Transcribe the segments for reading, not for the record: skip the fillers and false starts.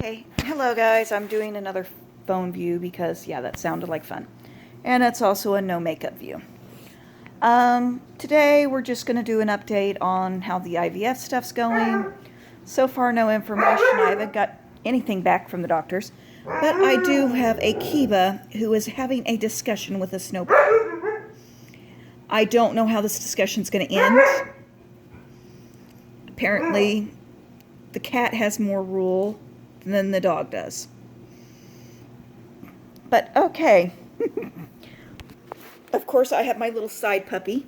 Hey, hello guys. I'm doing another phone view because, yeah, that sounded like fun. And it's also a no makeup view. Today we're just going to do an update on how the IVF stuff's going. So far, no information. I haven't got anything back from the doctors. But I do have a Kiba who is having a discussion with a snowball. I don't know how this discussion's going to end. Apparently, the cat has more rule than the dog does. But okay. Of course, I have my little side puppy.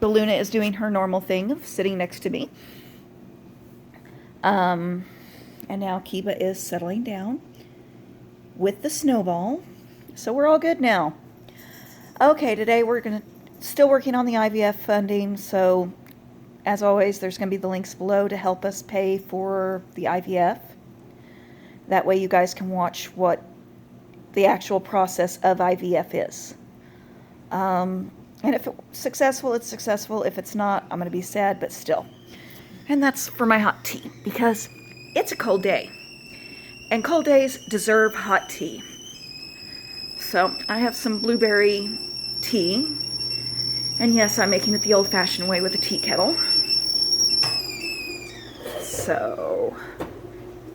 Luna is doing her normal thing of sitting next to me. And now Kiba is settling down with the snowball. So we're all good now. Okay, today we're still working on the IVF funding. So as always, there's going to be the links below to help us pay for the IVF. That way you guys can watch what the actual process of IVF is. And if it's successful, it's successful. If it's not, I'm going to be sad, but still. And that's for my hot tea, because it's a cold day. And cold days deserve hot tea. So I have some blueberry tea. And yes, I'm making it the old-fashioned way with a tea kettle. So,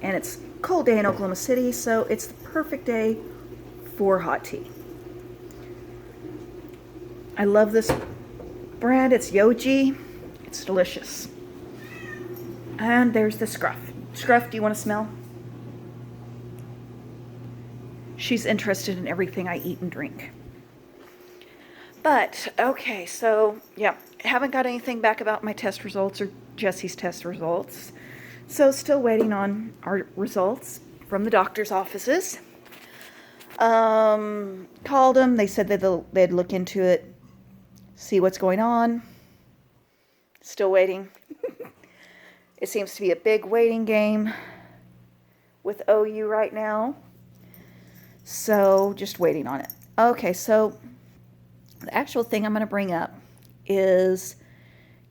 and it's a cold day in Oklahoma City, so it's the perfect day for hot tea. I love this brand. It's Yogi. It's delicious. And there's the Scruff. Scruff, do you want to smell? She's interested in everything I eat and drink. But, okay, so, yeah, haven't got anything back about my test results or Jesse's test results. So, still waiting on our results from the doctor's offices. Called them. They said that they'd look into it, see what's going on. Still waiting. It seems to be a big waiting game with OU right now. So, just waiting on it. Okay, so the actual thing I'm going to bring up is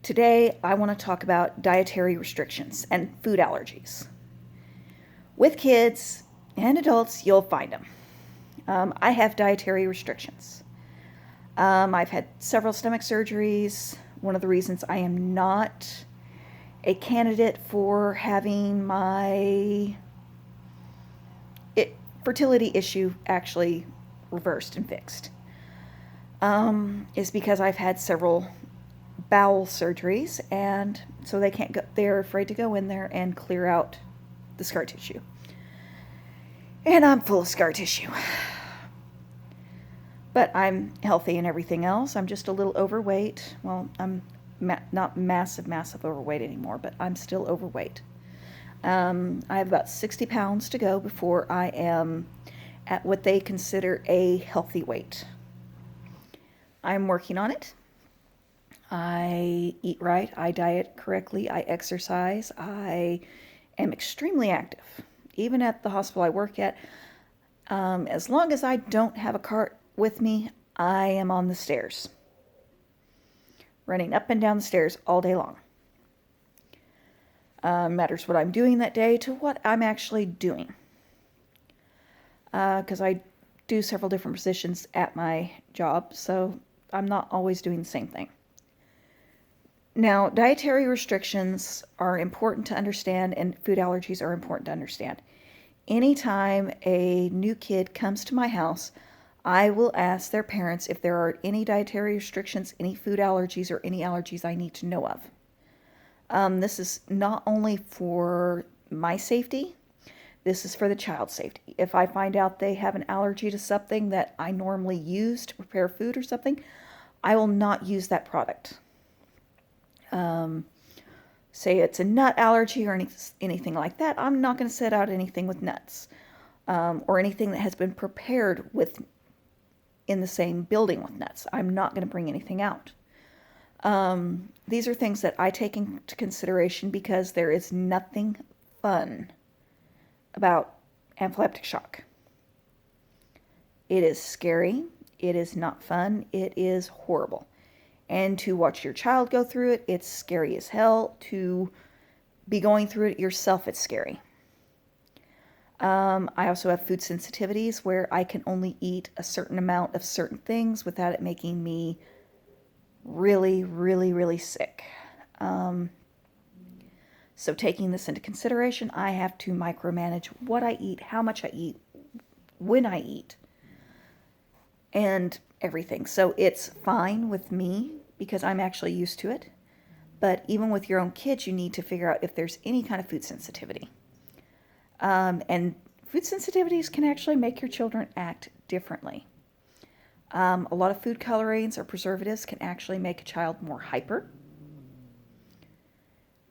today I want to talk about dietary restrictions and food allergies. With kids and adults, you'll find them. I have dietary restrictions. I've had several stomach surgeries. One of the reasons I am not a candidate for having my fertility issue actually reversed and fixed is because I've had several bowel surgeries, and so they can't go. They're afraid to go in there and clear out the scar tissue. And I'm full of scar tissue. But I'm healthy and everything else. I'm just a little overweight. Well, I'm not massive overweight anymore, but I'm still overweight. I have about 60 pounds to go before I am at what they consider a healthy weight. I'm working on it. I eat right. I diet correctly. I exercise. I am extremely active. Even at the hospital I work at, as long as I don't have a cart with me, I am on the stairs, running up and down the stairs all day long. Matters what I'm doing that day to what I'm actually doing. Because I do several different positions at my job, so I'm not always doing the same thing. Now, dietary restrictions are important to understand, and food allergies are important to understand. Anytime a new kid comes to my house, I will ask their parents if there are any dietary restrictions, any food allergies, or any allergies I need to know of. This is not only for my safety, this is for the child's safety. If I find out they have an allergy to something that I normally use to prepare food or something, I will not use that product. Say it's a nut allergy or anything like that, I'm not going to set out anything with nuts, or anything that has been prepared with in the same building with nuts. I'm not going to bring anything out. These are things that I take into consideration because there is nothing fun about anaphylactic shock. It is scary. It is not fun. It is horrible. And to watch your child go through it, it's scary as hell. To be going through it yourself, it's scary. I also have food sensitivities where I can only eat a certain amount of certain things without it making me really, really, really sick. Um, so taking this into consideration, I have to micromanage what I eat, how much I eat, when I eat, and everything. So it's fine with me because I'm actually used to it. But even with your own kids, you need to figure out if there's any kind of food sensitivity. And food sensitivities can actually make your children act differently. A lot of food colorings or preservatives can actually make a child more hyper.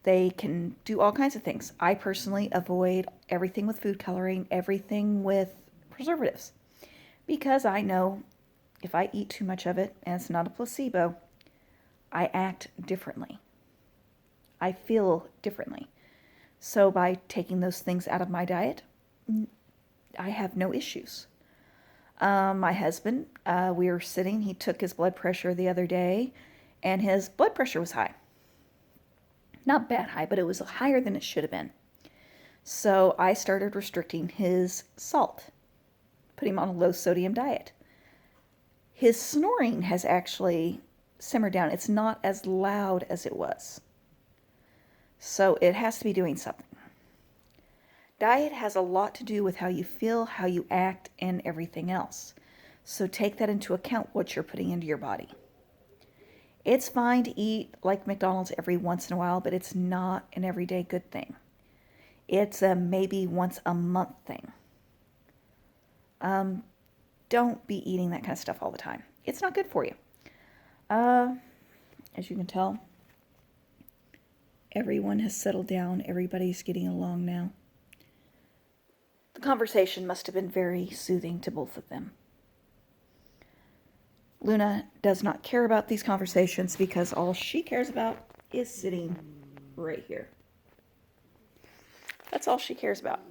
They can do all kinds of things. I personally avoid everything with food coloring, everything with preservatives, because I know if I eat too much of it, and it's not a placebo, I act differently. I feel differently. So by taking those things out of my diet, I have no issues. My husband, we were sitting, he took his blood pressure the other day, and his blood pressure was high. Not bad high, but it was higher than it should have been. So I started restricting his salt, put him on a low sodium diet. His snoring has actually simmered down. It's not as loud as it was. So it has to be doing something. Diet has a lot to do with how you feel, how you act, and everything else. So take that into account, what you're putting into your body. It's fine to eat like McDonald's every once in a while, but it's not an everyday good thing. It's a maybe once a month thing. Don't be eating that kind of stuff all the time. It's not good for you. As you can tell, everyone has settled down. Everybody's getting along now. The conversation must have been very soothing to both of them. Luna does not care about these conversations because all she cares about is sitting right here. That's all she cares about.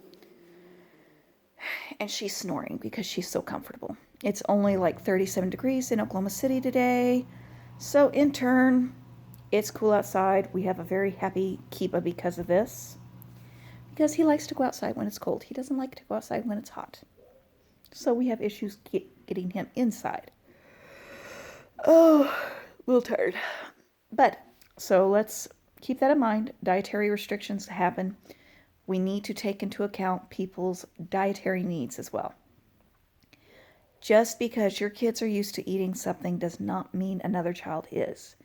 And she's snoring because she's so comfortable. It's only like 37 degrees in Oklahoma City today. So in turn, it's cool outside. We have a very happy Kiba because of this. Because he likes to go outside when it's cold. He doesn't like to go outside when it's hot. So we have issues getting him inside. Oh, a little tired. But, so let's keep that in mind. Dietary restrictions happen. We need to take into account people's dietary needs as well. Just because your kids are used to eating something does not mean another child is.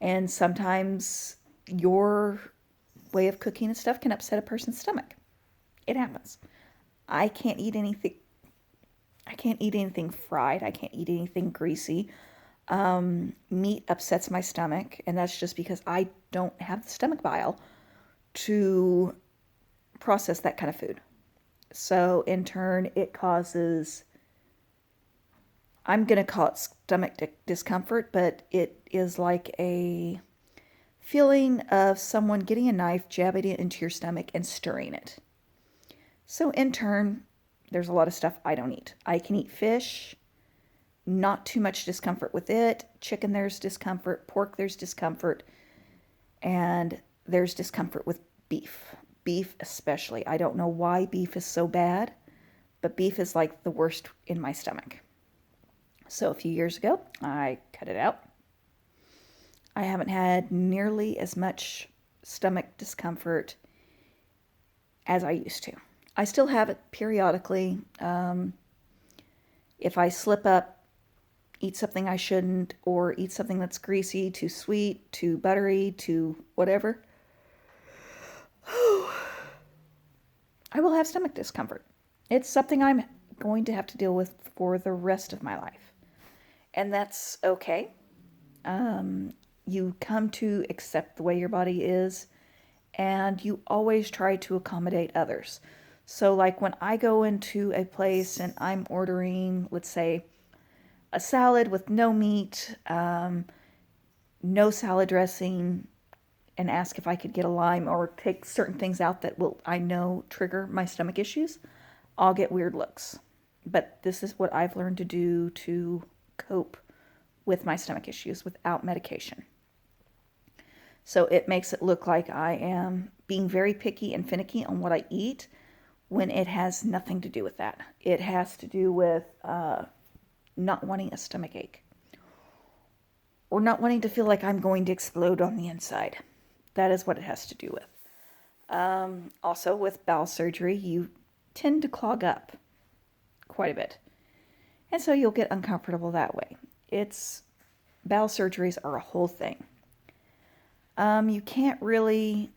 And sometimes your way of cooking and stuff can upset a person's stomach. It happens. I can't eat anything fried. I can't eat anything greasy. Meat upsets my stomach, and that's just because I don't have the stomach bile to process that kind of food. So in turn, it causes, I'm going to call it stomach discomfort, but it is like a feeling of someone getting a knife, jabbing it into your stomach, and stirring it. So in turn, there's a lot of stuff I don't eat. I can eat fish, not too much discomfort with it. Chicken, there's discomfort. Pork, there's discomfort. And there's discomfort with beef. Beef especially. I don't know why beef is so bad, but beef is like the worst in my stomach. So a few years ago, I cut it out. I haven't had nearly as much stomach discomfort as I used to. I still have it periodically. If I slip up, eat something I shouldn't, or eat something that's greasy, too sweet, too buttery, too whatever, I will have stomach discomfort. It's something I'm going to have to deal with for the rest of my life. And that's okay. You come to accept the way your body is, and you always try to accommodate others. So like when I go into a place and I'm ordering, let's say, a salad with no meat, no salad dressing, and ask if I could get a lime or take certain things out that will, I know, trigger my stomach issues, I'll get weird looks. But this is what I've learned to do to cope with my stomach issues without medication. So it makes it look like I am being very picky and finicky on what I eat when it has nothing to do with that. It has to do with not wanting a stomach ache or not wanting to feel like I'm going to explode on the inside. That is what it has to do with. Also, with bowel surgery, you tend to clog up quite a bit. And so you'll get uncomfortable that way. Bowel surgeries are a whole thing. You can't really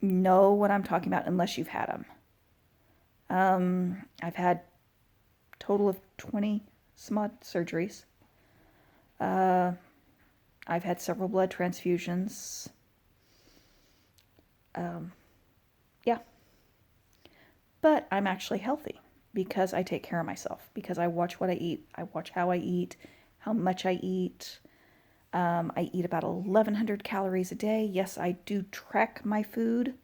know what I'm talking about unless you've had them. I've had a total of 20 some odd surgeries. I've had several blood transfusions. Yeah. But I'm actually healthy because I take care of myself, because I watch what I eat. I watch how I eat, how much I eat. I eat about 1,100 calories a day. Yes, I do track my food.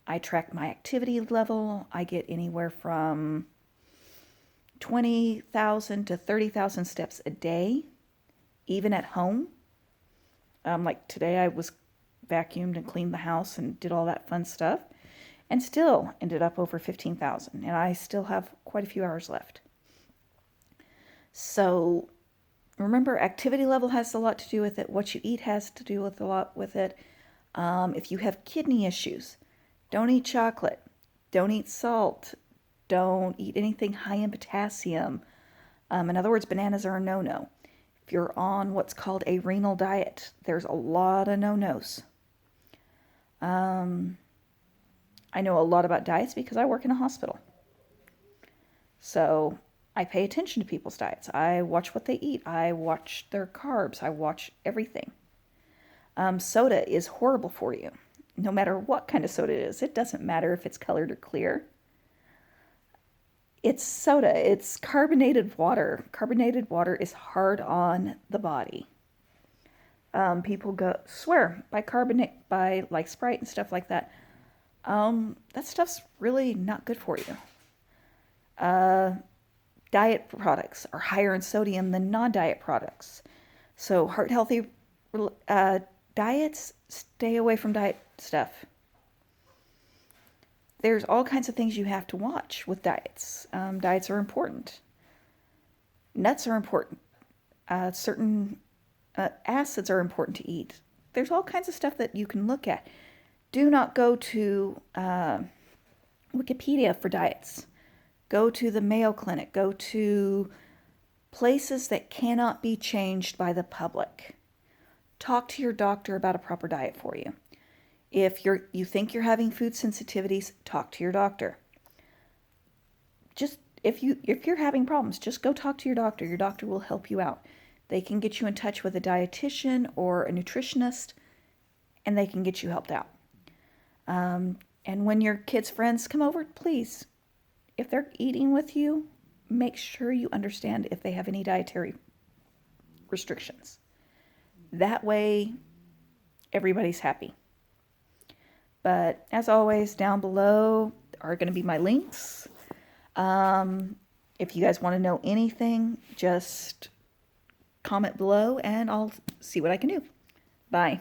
I track my activity level. I get anywhere from 20,000 to 30,000 steps a day, even at home. Like today I was vacuumed and cleaned the house and did all that fun stuff, and still ended up over 15,000, and I still have quite a few hours left. So remember, activity level has a lot to do with it. What you eat has to do with a lot with it. If you have kidney issues, don't eat chocolate. Don't eat salt. Don't eat anything high in potassium. In other words, bananas are a no-no. If you're on what's called a renal diet, there's a lot of no-nos. I know a lot about diets because I work in a hospital. So I pay attention to people's diets. I watch what they eat. I watch their carbs. I watch everything. Soda is horrible for you, no matter what kind of soda it is. It doesn't matter if it's colored or clear. It's soda. It's carbonated water. Carbonated water is hard on the body. People swear by carbonate, by like Sprite and stuff like that. That stuff's really not good for you. Diet products are higher in sodium than non-diet products. So heart healthy diets, stay away from diet stuff. There's all kinds of things you have to watch with diets. Diets are important. Nuts are important. Certain acids are important to eat. There's all kinds of stuff that you can look at. Do not go to Wikipedia for diets. Go to the Mayo Clinic. Go to places that cannot be changed by the public. Talk to your doctor about a proper diet for you. If you think you're having food sensitivities, talk to your doctor. Just if you're having problems, just go talk to your doctor. Your doctor will help you out. They can get you in touch with a dietitian or a nutritionist, and they can get you helped out. And when your kids' friends come over, please, if they're eating with you, make sure you understand if they have any dietary restrictions. That way, everybody's happy. But as always, down below are going to be my links. If you guys want to know anything, just comment below and I'll see what I can do. Bye.